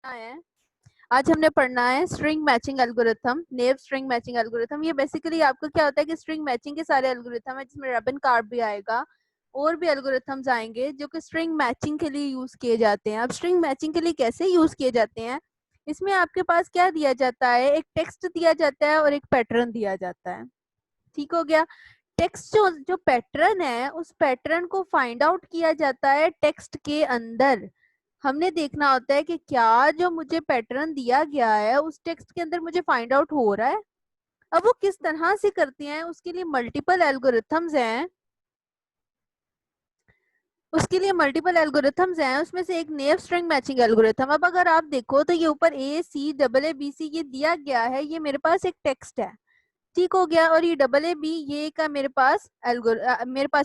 है आज हमने पढ़ना है स्ट्रिंग मैचिंग एल्गोरिथम, नेव स्ट्रिंग मैचिंग एल्गोरिथम। ये बेसिकली आपको क्या होता है कि स्ट्रिंग मैचिंग के सारे एल्गोरिथम है जिसमें रबिन कार्ड भी आएगा और भी एल्गोरिथम्स आएंगे जो कि स्ट्रिंग मैचिंग के लिए यूज किए जाते हैं। अब स्ट्रिंग मैचिंग के लिए कैसे यूज किए जाते हैं, इसमें आपके पास क्या दिया जाता है, एक टेक्स्ट दिया जाता है और एक पैटर्न दिया जाता है। ठीक हो गया। टेक्स्ट जो पैटर्न है उस पैटर्न को फाइंड आउट किया जाता है टेक्स्ट के अंदर। हमने देखना होता है कि क्या जो मुझे पैटर्न दिया गया है उस टेक्स्ट के अंदर मुझे फाइंड आउट हो रहा है। अब वो किस तरह से करती हैं, उसके लिए मल्टीपल एल्गोरिथम्स हैं। उसमें से एक नेव स्ट्रिंग मैचिंग एल्गोरिथम। अब अगर आप देखो तो ये ऊपर ए C double A B C ये दिया गया है, ये मेरे पास एक टेक्स्ट है। ठीक हो गया। और ये डबल ए बी ये का मेरे पास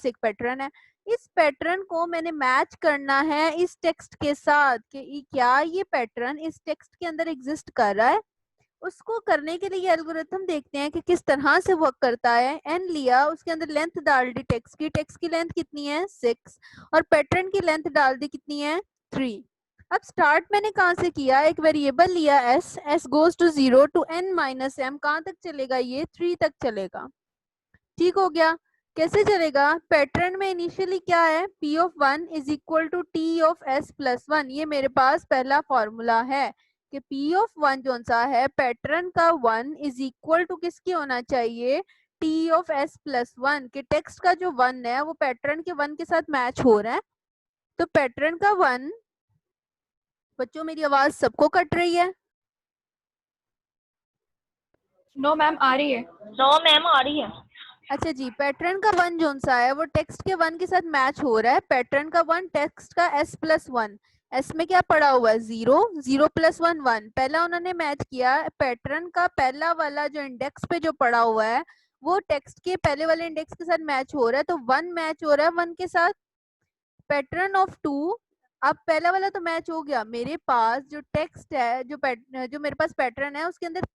एक पैटर्न है। इस पैटर्न को मैंने मैच करना है इस टेक्स्ट के साथ कि क्या ये पैटर्न इस टेक्स्ट के अंदर एग्जिस्ट कर रहा है। उसको करने के लिए ये एल्गोरिथम देखते हैं कि किस तरह से वर्क करता है। एन लिया, उसके अंदर लेंथ डाल दी टेक्स्ट की लेंथ कितनी है 6 और पैटर्न की लेंथ डाल दी कितनी है 3। अब स्टार्ट मैंने कहाँ से किया, एक वेरिएबल लिया S goes to 0 to n minus m। कहाँ तक चलेगा, ये 3 तक चलेगा। ठीक हो गया। कैसे चलेगा, पैटर्न में इनिशियली क्या है, p of 1 is equal to t of s plus 1। ये मेरे पास पहला फॉर्मूला है कि p ऑफ 1 जो सा है पैटर्न का 1 इज इक्वल टू किसकी होना चाहिए, t ऑफ s प्लस 1 के टेक्स्ट का जो 1 है वो पैटर्न के 1 के साथ मैच हो रहा है। तो पैटर्न का 1, बच्चों मेरी आवाज सबको कट रही है? नो मैम आ रही है। नो मैम आ रही है। अच्छा जी, पैटर्न का 1 जो सा है वो टेक्स्ट के 1 के साथ मैच हो रहा है। पैटर्न का 1 टेक्स्ट का s प्लस 1, एस में क्या पड़ा हुआ है 0, 0 प्लस 1 1। पहला उन्होंने मैच किया पैटर्न का पहला वाला जो इंडेक्स पे जो पड़ा हुआ है वो टेक्स्ट के पहले वाले इंडेक्स के साथ मैच हो रहा है, तो 1 मैच हो रहा है 1 के साथ। पैटर्न ऑफ 2, अब पहला वाला तो मैच हो गया। मेरे पास जो टेक्स्ट है जो मेरे पास पैटर्न है उसके अंदर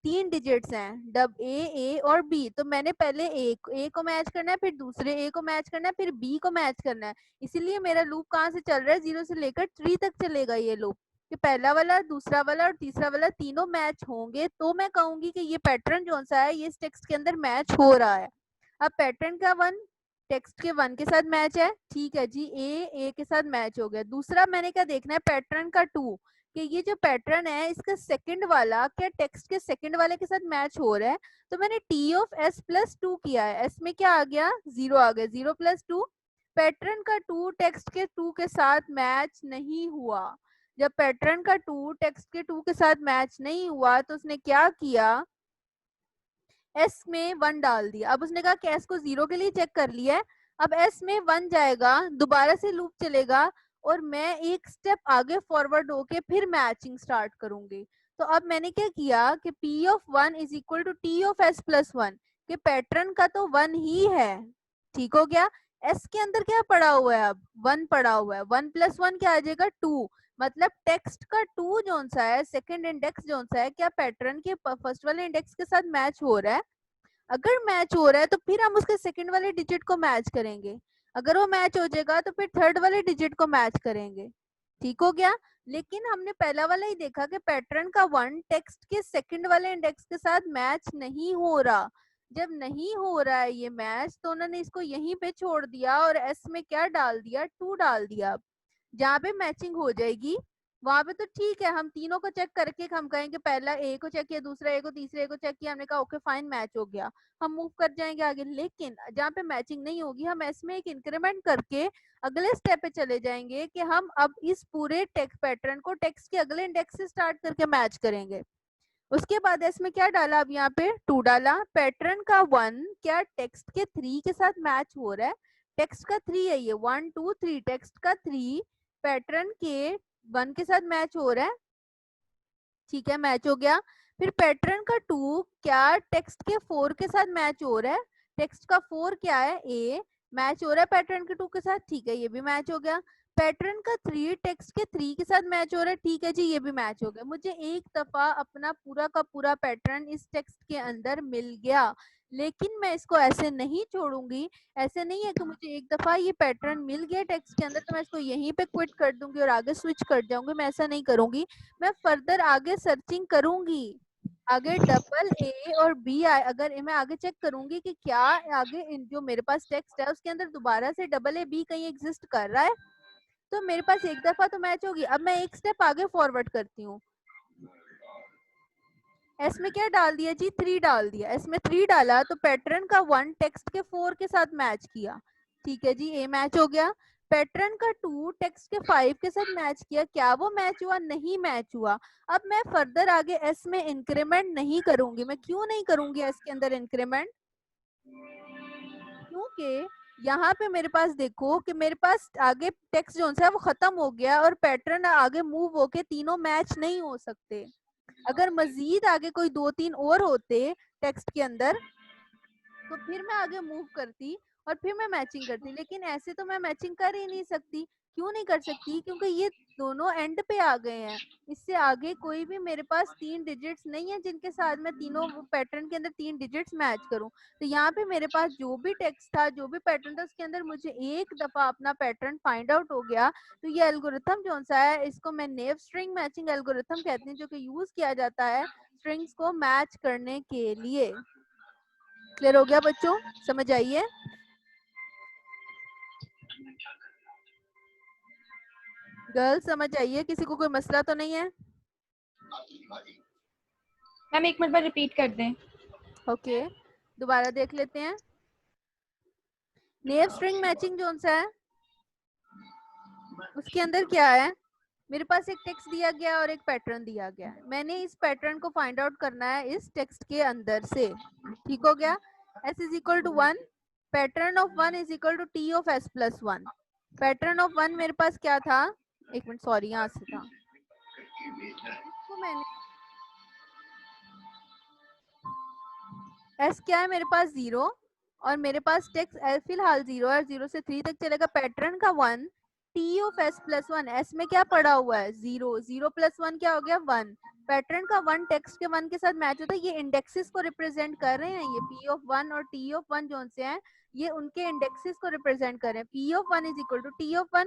3 डिजिट्स हैं, डब ए और बी। तो मैंने पहले ए को मैच करना है, फिर दूसरे ए को मैच करना है, फिर बी को मैच करना है। इसीलिए मेरा लूप कहाँ से चल रहा है, 0 से लेकर 3 तक चलेगा ये लूप। कि पहला वाला, दूसरा वाला और तीसरा वाला तीनों मैच होंगे तो मैं कहूंगी कि ये पैटर्न जो सा है ये इस टेक्स्ट के अंदर मैच हो रहा है। अब पैटर्न का 1 टेक्स्ट के 1 के साथ मैच है, ठीक है जी, ए के साथ मैच हो गया। दूसरा मैंने क्या देखना है, पैटर्न का 2 कि ये जो पैटर्न है इसका सेकंड वाला क्या टेक्स्ट के सेकंड वाले के साथ मैच हो रहा है। तो मैंने टी ऑफ एस प्लस 2 किया है, एस में क्या आ गया 0 आ गया, 0 प्लस 2। पैटर्न का 2 टेक्स्ट के 2 के साथ मैच नहीं हुआ। जब पैटर्न का 2 टेक्स्ट के 2 के साथ मैच नहीं हुआ तो उसने क्या किया, एस में 1 डाल दिया। अब उसने कहा कि एस को 0 के लिए चेक कर लिया है, अब एस में 1 जाएगा, दोबारा से लूप चलेगा और मैं एक स्टेप आगे फॉरवर्ड होके फिर मैचिंग स्टार्ट करूंगी। तो अब मैंने क्या किया कि p of 1 is equal to t of s plus 1 के पैटर्न का तो 1 ही है। ठीक हो गया। s के अंदर क्या पड़ा हुआ है, अब 1 पड़ा हुआ है, 1 प्लस 1 क्या आ जाएगा 2। मतलब टेक्स्ट का 2 जो सा है सेकंड इंडेक्स जो सा है क्या पैटर्न के फर्स्ट वाले इंडेक्स के साथ मैच हो रहा है। अगर मैच हो रहा है तो फिर हम उसके सेकंड वाले डिजिट को मैच करेंगे, अगर वो मैच हो जाएगा तो फिर थर्ड वाले डिजिट को मैच करेंगे। ठीक हो गया। लेकिन हमने पहला वाला ही देखा कि पैटर्न का 1 टेक्स्ट के सेकंड वाले इंडेक्स के साथ मैच नहीं हो रहा। जब नहीं हो रहा है ये मैच तो उन्होंने इसको यहीं पे छोड़ दिया और एस में क्या डाल दिया 2 डाल दिया। जहाँ पे मैचिंग हो जाएगी वहां पे तो ठीक है, हम तीनों को चेक करके हम कहेंगे पहला ए को चेक किया, दूसरा ए को, तीसरे ए को चेक किया, हमने कहा ओके फाइन मैच हो गया, हम मूव कर जाएंगे आगे। लेकिन जहाँ पे मैचिंग नहीं होगी हम इसमें एक इंक्रीमेंट करके अगले स्टेप पे चले जाएंगे कि हम अब इस पूरे टेक्स्ट पैटर्न को टेक्स्ट के अगले इंडेक्स से स्टार्ट करके मैच करेंगे। उसके बाद इसमें क्या डाला, अब यहाँ पे 2 डाला। पैटर्न का 1 क्या टेक्स्ट के 3 के साथ मैच हो रहा है, टेक्स्ट का 3 है ये 1 2 3, टेक्स्ट का 3 पैटर्न के 1 के साथ मैच हो रहा है। ठीक है, मैच हो गया। फिर पैटर्न का 2 क्या टेक्स्ट के 4 के साथ मैच हो रहा है, टेक्स्ट का 4 क्या है ए, मैच हो रहा है पैटर्न के 2 के साथ, ठीक है ये भी मैच हो गया। पैटर्न का 3 टेक्स्ट के 3 के साथ मैच हो रहा है, ठीक है जी ये भी मैच हो गया। मुझे एक दफा अपना पूरा का पूरा पैटर्न इस टेक्स्ट के अंदर मिल गया। लेकिन मैं इसको ऐसे नहीं छोड़ूंगी। ऐसे नहीं है कि मुझे एक दफा ये पैटर्न मिल गया टेक्स्ट के अंदर तो मैं इसको यहीं पे क्विट कर दूंगी और आगे स्विच कर जाऊंगी। मैं ऐसा नहीं करूंगी, मैं फर्दर आगे सर्चिंग करूंगी। आगे डबल ए और बी अगर मैं आगे चेक करूंगी कि क्या आगे जो मेरे पास टेक्स्ट है उसके अंदर दोबारा से डबल ए बी कहीं एग्जिस्ट कर रहा है, तो मेरे पास एक दफा तो मैच होगी। अब मैं एक स्टेप आगे फॉरवर्ड करती हूँ। एस में क्या डाल दिया जी, 3 डाल दिया। एस में 3 डाला तो पैटर्न का 1 टेक्स्ट के 4 के साथ मैच किया। ठीक है जी, ए मैच हो गया। पैटर्न का 2 टेक्स्ट के 5 के साथ मैच किया। क्या वो मैच हुआ? नहीं मैच हुआ। अब मैं फर्दर आगे एस में इंक्रीमेंट नहीं करूंगी। मैं क्यों नहीं करूंगी एस के अंदर इंक्रीमेंट? क्योंकि यहाँ पे मेरे पास देखो कि मेरे पास आगे टेक्स्ट जो है वो खत्म हो गया और पैटर्न आगे मूव होके तीनों मैच नहीं हो सकते। अगर मजीद आगे कोई 2-3 और होते टेक्स्ट के अंदर तो फिर मैं आगे मूव करती और फिर मैं मैचिंग करती, लेकिन ऐसे तो मैं मैचिंग कर ही नहीं सकती। क्यों नहीं कर सकती? क्योंकि ये दोनों एंड पे आ गए हैं। इससे आगे कोई भी मेरे पास 3 डिजिट्स नहीं है जिनके साथ मैं तीनों पैटर्न के अंदर 3 डिजिट्स मैच करूं। तो यहाँ पे मेरे पास जो भी टेक्स्ट था, जो भी पैटर्न था, उसके अंदर मुझे एक दफा अपना पैटर्न फाइंड आउट हो गया। तो ये एल्गोरिथम जो सा है इसको मैं नेव स्ट्रिंग मैचिंग एल्गोरिथम कहते हैं, जो कि यूज किया जाता है स्ट्रिंग्स को मैच करने के लिए। क्लियर हो गया बच्चों? समझ आइए? गर्ल्स समझ आइए? किसी को कोई मसला तो नहीं है? मैम 1 मिनट में रिपीट कर दें। ओके, दोबारा देख लेते हैं। नेव स्ट्रिंग मैचिंग जो सा है उसके अंदर क्या है? मेरे पास एक टेक्स्ट दिया गया और एक पैटर्न दिया गया है। मैंने इस पैटर्न को फाइंड आउट करना है इस टेक्स्ट के अंदर से। ठीक हो गया? s is equal to 1, pattern of 1 is equal to t of s plus 1। Pattern of 1 मेरे पास क्या था? एक मिनट, सॉरी, यहाँ से था। इसको मैंने s क्या है मेरे पास? 0, और मेरे पास टेक्स्ट फिलहाल 0 है, 0 से 3 तक चलेगा। पैटर्न का 1 t of s plus 1। s में क्या पड़ा हुआ है? 0, 0 प्लस 1 क्या हो गया? 1। पैटर्न का 1 टेक्स्ट के 1 के साथ मैच होता है। ये इंडेक्सेस को रिप्रेजेंट कर रहे हैं। ये p ऑफ 1 और t ऑफ 1 जो से हैं ये उनके इंडेक्सेस को रिप्रेजेंट कर रहे हैं। p of 1 is equal to t of 1,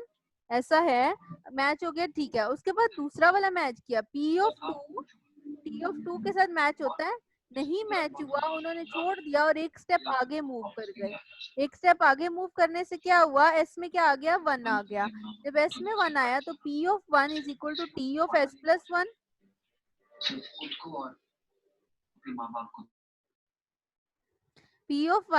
ऐसा है। मैच हो गया, ठीक है। उसके बाद दूसरा वाला मैच किया, p ऑफ 2 t ऑफ 2 के साथ मैच होता है। नहीं मैच हुआ, उन्होंने छोड़ दिया और एक स्टेप आगे मूव कर गए। एक स्टेप आगे मूव करने से क्या हुआ? एस में क्या आ गया? 1 आ गया। जब एस में 1 आया तो p of 1 is equal to t of s plus 1। p of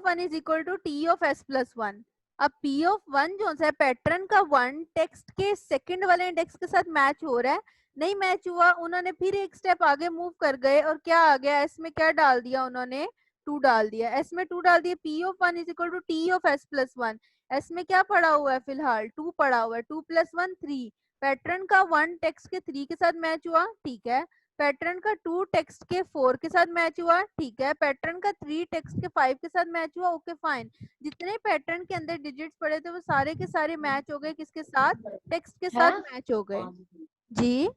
1 is equal to t of s plus 1। अब p ऑफ 1 जो है पैटर्न का 1 टेक्स्ट के सेकंड वाले इंडेक्स के साथ मैच हो रहा है। नहीं मैच हुआ, उन्होंने फिर एक स्टेप आगे मूव कर गए और क्या आ गया? एस में क्या डाल दिया उन्होंने? 2 डाल दिया। एस में 2 डाल दिया। p of 1 is equal to t of s plus 1। S में क्या पड़ा हुआ है? फिलहाल 2 पड़ा हुआ है। 2 प्लस 1 3। पैटर्न का 1 टेक्स्ट के 3 के साथ मैच हुआ, ठीक है। पैटर्न का 2 टेक्स्ट के 4 के साथ मैच हुआ, ठीक है। पैटर्न का 3 टेक्स्ट के 5 के साथ मैच हुआ, ओके फाइन। जितने पैटर्न के अंदर डिजिट्स पड़े थे वो सारे के सारे मैच हो गए। किसके साथ? टेक्स्ट के साथ मैच हो गए। जी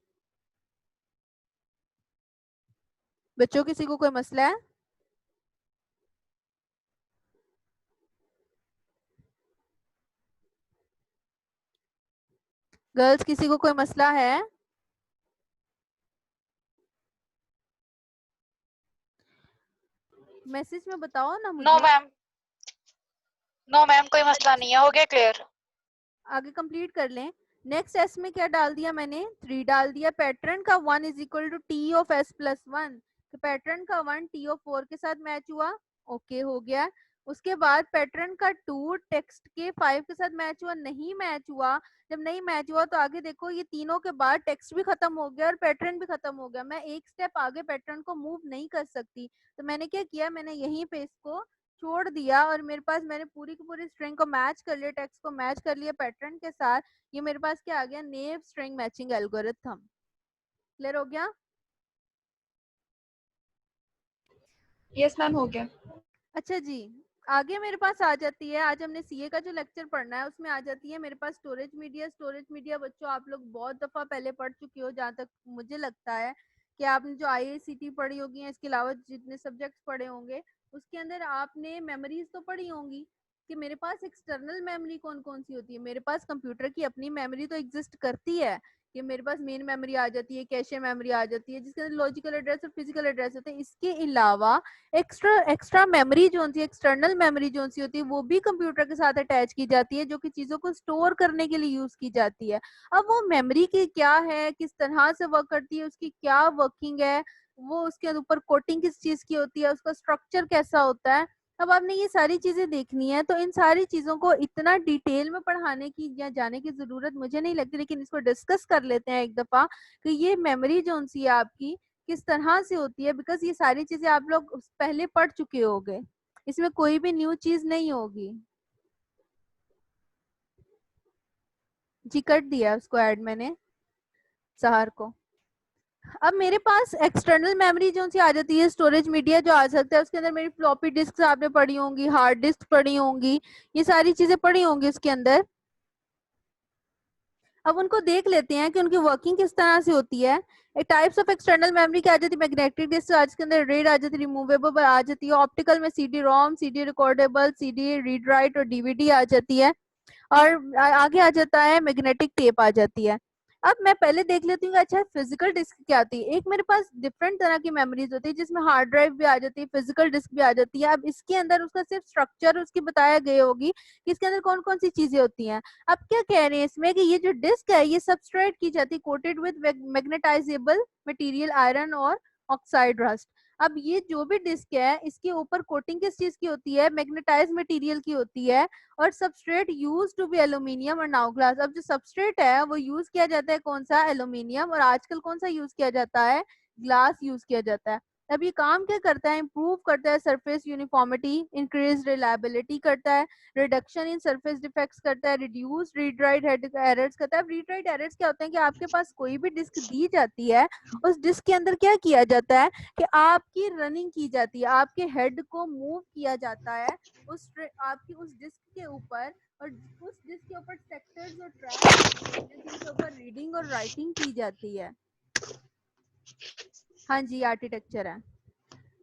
बच्चों, किसी को कोई मसला है? गर्ल्स, किसी को कोई मसला है? मैसेज में बताओ ना मुझे। नो मैम कोई मसला नहीं है, हो गया क्लियर। आगे कंप्लीट कर लें। नेक्स्ट एस में क्या डाल दिया मैंने? 3 डाल दिया। पैटर्न का 1 is equal to T of S plus 1। तो पैटर्न का 1 टी ऑफ 4 के साथ मैच हुआ, ओके हो गया। उसके बाद पैटर्न का 2 टेक्स्ट के 5 के साथ मैच हुआ, नहीं मैच हुआ। जब नहीं मैच हुआ तो आगे देखो, ये तीनों के बाद टेक्स्ट भी खत्म हो गया और पैटर्न भी खत्म हो गया। मैं एक स्टेप आगे पैटर्न को मूव नहीं कर सकती। तो मैंने क्या किया? मैंने यहीं पे इसको छोड़ दिया और मेरे पास मैंने पूरी की पूरी स्ट्रिंग को मैच कर लिया, टेक्स्ट को मैच कर लिया पैटर्न के साथ। ये मेरे पास क्या आ गया? नेव स्ट्रिंग मैचिंग एल्गोरिथम। क्लियर हो गया? यस मैम हो गया। अच्छा जी, आगे मेरे पास आ जाती है, आज हमने सीए का जो लेक्चर पढ़ना है उसमें आ जाती है मेरे पास स्टोरेज मीडिया। स्टोरेज मीडिया बच्चों आप लोग बहुत दफा पहले पढ़ चुके हो, जहाँ तक मुझे लगता है कि आपने जो IICT पढ़ी होगी, इसके अलावा जितने सब्जेक्ट्स पढ़े होंगे उसके अंदर आपने मेमोरीज तो पढ़ी होंगी कि मेरे पास एक्सटर्नल मेमोरी कौन कौन सी होती है। मेरे पास कंप्यूटर की अपनी मेमोरी तो एग्जिस्ट करती है कि मेरे पास मेन मेमोरी आ जाती है, कैशे मेमोरी आ जाती है जिसके अंदर लॉजिकल एड्रेस और फिजिकल एड्रेस होते हैं। इसके अलावा एक्स्ट्रा मेमोरी जो होती है, एक्सटर्नल मेमोरी जो सी होती है, वो भी कंप्यूटर के साथ अटैच की जाती है जो कि चीजों को स्टोर करने के लिए यूज की जाती है। अब वो मेमोरी की क्या है, किस तरह से वर्क करती है, उसकी क्या वर्किंग है, वो उसके ऊपर कोटिंग किस चीज की होती है, उसका स्ट्रक्चर कैसा होता है, अब आपने ये सारी चीजें देखनी है। तो इन सारी चीजों को इतना डिटेल में पढ़ाने की या जाने की जरूरत मुझे नहीं लगती, लेकिन इसको डिस्कस कर लेते हैं एक दफा कि ये मेमोरी जो सी है आपकी किस तरह से होती है, बिकॉज ये सारी चीजें आप लोग पहले पढ़ चुके होंगे, इसमें कोई भी न्यू चीज नहीं होगी। जी कर दिया उसको ऐड मैंने सहार को। अब मेरे पास एक्सटर्नल मेमोरी जो सी आ जाती है, स्टोरेज मीडिया जो आ सकता है, उसके अंदर मेरी फ्लॉपी डिस्क आपने पढ़ी होंगी, हार्ड डिस्क पढ़ी होंगी, ये सारी चीजें पढ़ी होंगी उसके अंदर। अब उनको देख लेते हैं कि उनकी वर्किंग किस तरह से होती है। एक टाइप्स ऑफ एक्सटर्नल मेमोरी क्या आ जाती है, मैग्नेटिक डिस्क आज के अंदर रीड आ जाती है, रिमूवेबल आ जाती है, ऑप्टिकल में CD रोम, CD recordable, CD read write और DVD आ जाती है, और आगे आ जाता है मैग्नेटिक टेप आ जाती है। अब मैं पहले देख लेती हूँ अच्छा फिजिकल डिस्क क्या आती है। एक मेरे पास डिफरेंट तरह की मेमोरीज होती है जिसमें हार्ड ड्राइव भी आ जाती है, फिजिकल डिस्क भी आ जाती है। अब इसके अंदर उसका सिर्फ स्ट्रक्चर उसकी बताया गई होगी कि इसके अंदर कौन कौन सी चीजें होती हैं। अब क्या कह रहे हैं इसमें कि ये जो डिस्क है ये सबस्ट्रेट की जाती है, कोटेड विद मैग्नेटाइजेबल मटेरियल आयरन और ऑक्साइड रस्ट। अब ये जो भी डिस्क है इसके ऊपर कोटिंग किस चीज की होती है, मैग्नेटाइज मटेरियल की होती है, और substrate use to be aluminium और नाउ ग्लास। अब जो सबस्ट्रेट है वो यूज किया जाता है कौन सा, एल्यूमिनियम, और आजकल कौन सा यूज किया जाता है, ग्लास यूज किया जाता है। अब ये काम क्या करता है, इंप्रूव करता है सरफेस यूनिफॉर्मिटी, इंक्रीज रिलायबिलिटी करता है, रिडक्शन इन सरफेस डिफेक्ट्स करता है, रिड्यूस रीड राइट एरर्स करता है। रीड राइट एरर्स क्या होते हैं कि आपके पास कोई भी डिस्क दी जाती है, उस डिस्क के अंदर क्या किया जाता है कि आपकी रनिंग की जाती है, आपके हेड को मूव किया जाता है आपकी उस डिस्क के ऊपर, और उस डिस्क के ऊपर सेक्टर्स और ट्रैक्स जिनके ऊपर रीडिंग और राइटिंग की जाती है। हाँ जी आर्किटेक्चर है।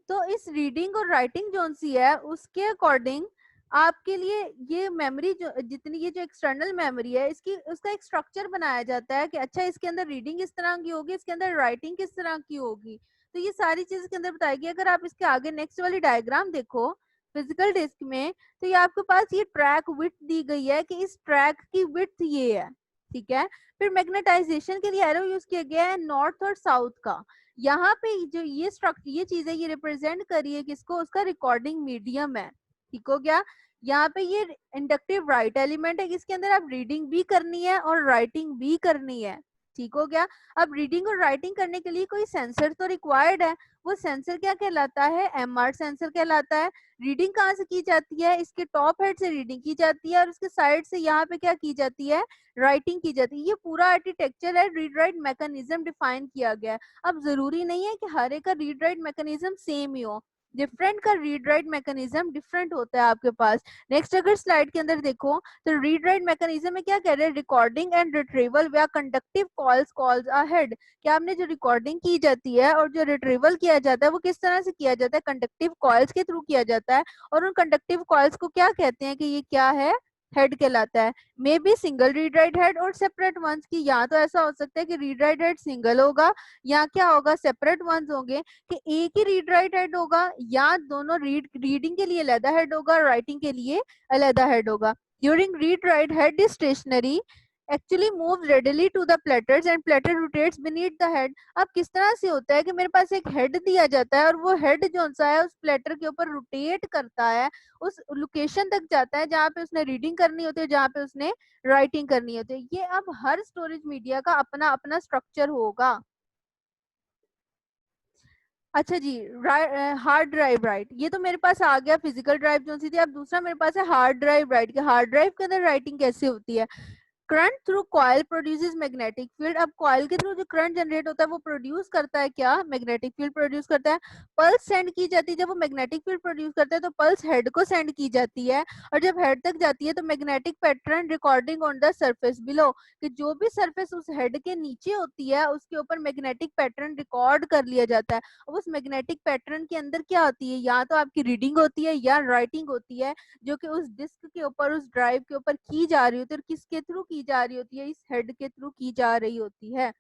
तो इस रीडिंग और राइटिंग जो सी है उसके अकॉर्डिंग आपके लिए ये मेमोरी जो जितनी ये जो एक्सटर्नल मेमोरी है इसकी उसका एक स्ट्रक्चर बनाया जाता है कि अच्छा इसके अंदर रीडिंग किस तरह की होगी, इसके अंदर राइटिंग किस तरह की होगी। तो ये सारी चीज के अंदर बताएगी। अगर आप इसके आगे नेक्स्ट वाली डायग्राम देखो फिजिकल डिस्क में, तो ये आपके पास ये ट्रैक विड्थ दी गई है कि इस ट्रैक की विड्थ ये है, ठीक है। फिर मैग्नेटाइजेशन के लिए एरो यूज किया गया है नॉर्थ और साउथ का। यहाँ पे जो ये स्ट्रक्चर ये चीज है ये रिप्रेजेंट करिए किसको, उसका रिकॉर्डिंग मीडियम है, ठीक हो गया। यहाँ पे ये इंडक्टिव राइट एलिमेंट है, इसके अंदर आप रीडिंग भी करनी है और राइटिंग भी करनी है, ठीक हो गया। अब रीडिंग और राइटिंग करने के लिए कोई सेंसर तो रिक्वायर्ड है, वो सेंसर क्या कहलाता है, MR सेंसर कहलाता है। रीडिंग कहाँ से की जाती है, इसके टॉप हेड से रीडिंग की जाती है और उसके साइड से यहाँ पे क्या की जाती है, राइटिंग की जाती है। ये पूरा आर्किटेक्चर है, रीड राइट मैकेनिज्म डिफाइन किया गया है। अब जरूरी नहीं है कि हर एक का रीड राइट मैकेनिज्म सेम ही हो, डिफरेंट का रीड राइट मैकेनिज्म डिफरेंट होता है आपके पास। नेक्स्ट अगर स्लाइड के अंदर देखो तो रीड राइट मैकेनिज्म में क्या कह रहे हैं, रिकॉर्डिंग एंड रिट्रीवल या कंडक्टिव कॉल्स अहेड। क्या आपने जो रिकॉर्डिंग की जाती है और जो रिट्रीवल किया जाता है वो किस तरह से किया जाता है, कंडक्टिव कॉल्स के थ्रू किया जाता है। और उन कंडक्टिव कॉल्स को क्या कहते हैं कि ये क्या है, हेड कहलाता है। May be single read write head और सेपरेट वंस की, या तो ऐसा हो सकता है कि रीड राइट हेड सिंगल होगा या क्या होगा सेपरेट वंस होंगे, कि एक ही रीड राइट हेड होगा या दोनों रीडिंग के लिए अलग हेड होगा, राइटिंग के लिए अलग हेड होगा। During read write head is stationary actually move readily to the platters and platter rotates beneath the head. अब किस तरह से होता है कि मेरे पास एक हेड दिया जाता है और वो हेड जो सा है उस प्लेटर के ऊपर रोटेट करता है, उस लोकेशन तक जाता है जहाँ पे उसने रीडिंग करनी होती है, जहाँ पे उसने राइटिंग करनी होती है। ये अब हर स्टोरेज मीडिया का अपना अपना स्ट्रक्चर होगा। अच्छा जी, हार्ड ड्राइव राइट, ये तो मेरे पास आ गया फिजिकल ड्राइव जो सी थी। अब दूसरा मेरे पास है hard drive right, hard drive के अंदर राइटिंग कैसे होती है। Current through coil produces magnetic field. अब कॉइल के थ्रू जो करंट जनरेट होता है वो प्रोड्यूस करता है क्या, मैग्नेटिक फील्ड प्रोड्यूस करता है। पल्स सेंड की जाती है, जब वो मैग्नेटिक फील्ड प्रोड्यूस करता है तो पल्स हेड को सेंड की जाती है, और जब हेड तक जाती है तो magnetic pattern recording on the surface below, कि जो भी सरफेस उस हेड के नीचे होती है उसके ऊपर मैग्नेटिक पैटर्न रिकॉर्ड कर लिया जाता है। अब उस मैग्नेटिक पैटर्न के अंदर क्या होती है, या तो आपकी रीडिंग होती है या राइटिंग होती है, जो कि उस डिस्क के ऊपर, उस ड्राइव के ऊपर की जा रही होती है, और किसके थ्रू की जा रही होती है, इस हेड के थ्रू की जा रही होती है।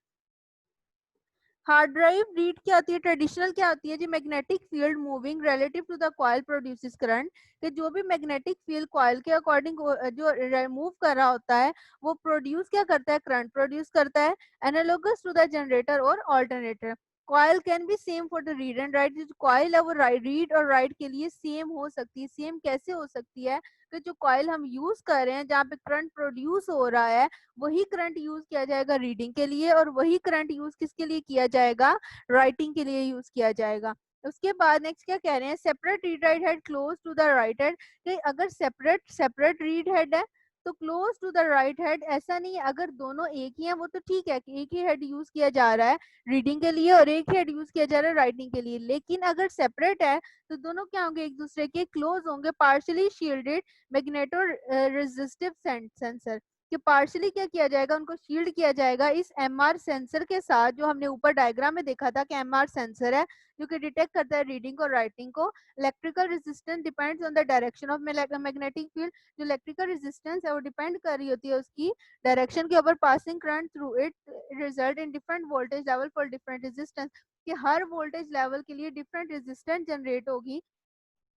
हार्ड ड्राइव रीड क्या होती है, ट्रेडिशनल क्या होती है जी, magnetic field moving relative to the coil produces current, कि जो भी मैग्नेटिक फील्ड कॉइल के अकॉर्डिंग जो मूव कर रहा होता है वो प्रोड्यूस क्या करता है, करंट प्रोड्यूस करता है, एनालोगस टू द जनरेटर और alternator. Coil can be same for the read and right, जो कॉइल है वो रीड और राइट के लिए सेम हो सकती है। सेम कैसे हो सकती है, कि जो कॉइल हम यूज कर रहे हैं जहाँ पे करंट प्रोड्यूस हो रहा है वही करंट यूज किया जाएगा रीडिंग के लिए, और वही करंट यूज किसके लिए किया जाएगा, राइटिंग के लिए यूज किया जाएगा। उसके बाद नेक्स्ट क्या कह रहे हैं, separate read write head close to the write head, कि अगर सेपरेट सेपरेट रीड हेड है तो close to the write head, ऐसा नहीं है अगर दोनों एक ही हैं वो तो ठीक है कि एक ही हेड यूज किया जा रहा है रीडिंग के लिए और एक हेड यूज किया जा रहा है राइटिंग के लिए, लेकिन अगर सेपरेट है तो दोनों क्या होंगे, एक दूसरे के क्लोज होंगे, partially shielded magneto resistive sensor, कि पार्शियली क्या किया जाएगा, उनको शील्ड किया जाएगा इस एमआर सेंसर के साथ, जो हमने ऊपर डायग्राम में देखा था कि एमआर सेंसर है जो कि डिटेक्ट करता है रीडिंग और राइटिंग को। Electrical resistance depends on the direction of magnetic field, जो इलेक्ट्रिकल रेजिस्टेंस है वो डिपेंड कर रही होती है उसकी डायरेक्शन के ऊपर। Passing current through it result in different voltage level for different resistance, कि हर वोल्टेज लेवल के लिए डिफरेंट रेजिस्टेंस जनरेट होगी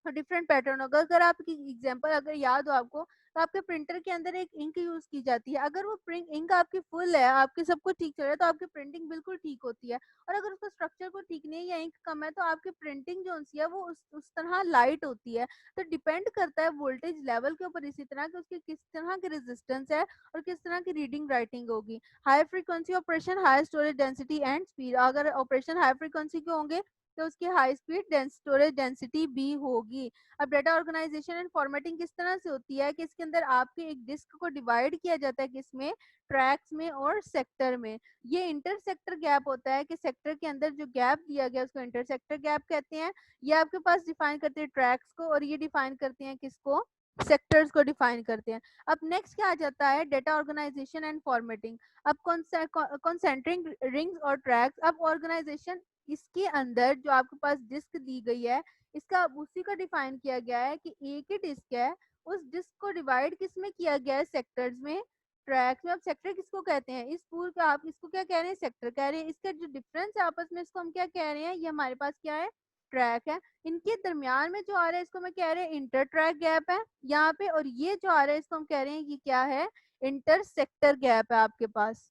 और डिफरेंट पैटर्न होगा। अगर आपकी एग्जांपल अगर याद हो आपको, तो आपके प्रिंटर के अंदर एक इंक यूज की जाती है, अगर वो प्रिंट इंक आपकी फुल है, आपके सब कुछ ठीक चल रहा है तो आपकी प्रिंटिंग बिल्कुल ठीक होती है, और अगर उसका स्ट्रक्चर को ठीक नहीं या इंक कम है तो आपकी प्रिंटिंग जो है वो उस तरह लाइट होती है। तो डिपेंड करता है वोल्टेज लेवल के ऊपर इसी तरह कि उसकी किस तरह की रेजिस्टेंस है और किस तरह की रीडिंग राइटिंग होगी। High frequency operation, high storage density and speed, अगर ऑपरेशन हाई फ्रीक्वेंसी के होंगे तो उसकी हाई स्पीड स्टोरेज डेंसिटी भी होगी। अब डाटा ऑर्गेनाइजेशन एंड फॉर्मेटिंग किस तरह से होती है, कि इसके अंदर आपके एक डिस्क को डिवाइड किया जाता है किसमें, ट्रैक्स में और सेक्टर में। ये इंटरसेक्टर गैप होता है कि सेक्टर के अंदर जो गैप दिया गया उसको इंटरसेक्टर गैप कहते हैं। ये आपके पास डिफाइन करते हैं ट्रैक्स को, और ये डिफाइन करते हैं किसको, सेक्टर्स को डिफाइन करते हैं। अब नेक्स्ट क्या आ जाता है, डेटा ऑर्गेनाइजेशन एंड फॉर्मेटिंग। अब कॉन्सेंट्रिक रिंग्स और ट्रैक्स, अब ऑर्गेनाइजेशन इसके अंदर जो आपके पास डिस्क दी गई है इसका उसी का डिफाइन किया गया है कि एक ही डिस्क है, उस डिस्क को डिवाइड किस में किया गया है, सेक्टर्स में, ट्रैक्स में। अब सेक्टर किसको कहते हैं, इस पूल का आप इसको क्या कह रहे हैं, सेक्टर कह रहे हैं। इसका जो डिफरेंस है आपस में इसको हम क्या कह रहे हैं, ये हमारे पास क्या है, ट्रैक है। इनके दरमियान में जो आ रहा है इसको मैं कह रहे हैं इंटर ट्रैक गैप है यहाँ पे, और ये जो आ रहा है इसको हम कह रहे हैं ये क्या है, इंटर सेक्टर गैप है आपके पास।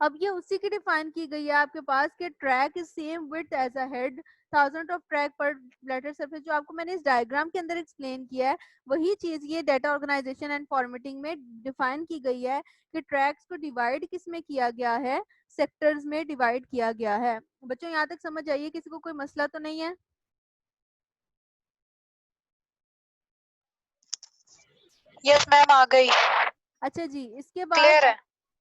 अब ये उसी की डिफाइन की गई है आपके पास कि track is same width as a head, thousand of track per letter surface, जो आपको मैंने इस डायग्राम के अंदर एक्सप्लेन किया है वही चीज ये डाटा ऑर्गेनाइजेशन एंड फॉर्मेटिंग में डिफाइन की गई है कि ट्रैक्स को डिवाइड किस में किया गया है, सेक्टर्स में डिवाइड किया गया है। बच्चों यहाँ तक समझ आइए, किसी को कोई मसला तो नहीं है। यस मैम आ गई, अच्छा जी, इसके बाद क्लियर है।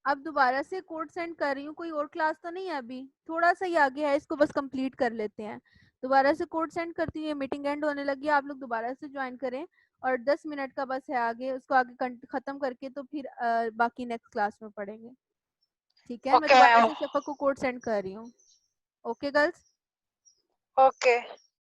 अब दोबारा से कोड सेंड कर रही हूँ, कोई और क्लास तो नहीं है अभी, थोड़ा सा ही आगे है, इसको बस कंप्लीट कर लेते हैं। दोबारा से कोड सेंड करती हूँ, ये मीटिंग एंड होने लगी है, आप लोग दोबारा से ज्वाइन करें, और 10 मिनट का बस है आगे, उसको आगे खत्म करके तो फिर बाकी नेक्स्ट क्लास में पढ़ेंगे। ठीक है, मैं ओके दोबारा मैम, से शफक को कोड सेंड कर रही हूँ। Okay girls. ओके।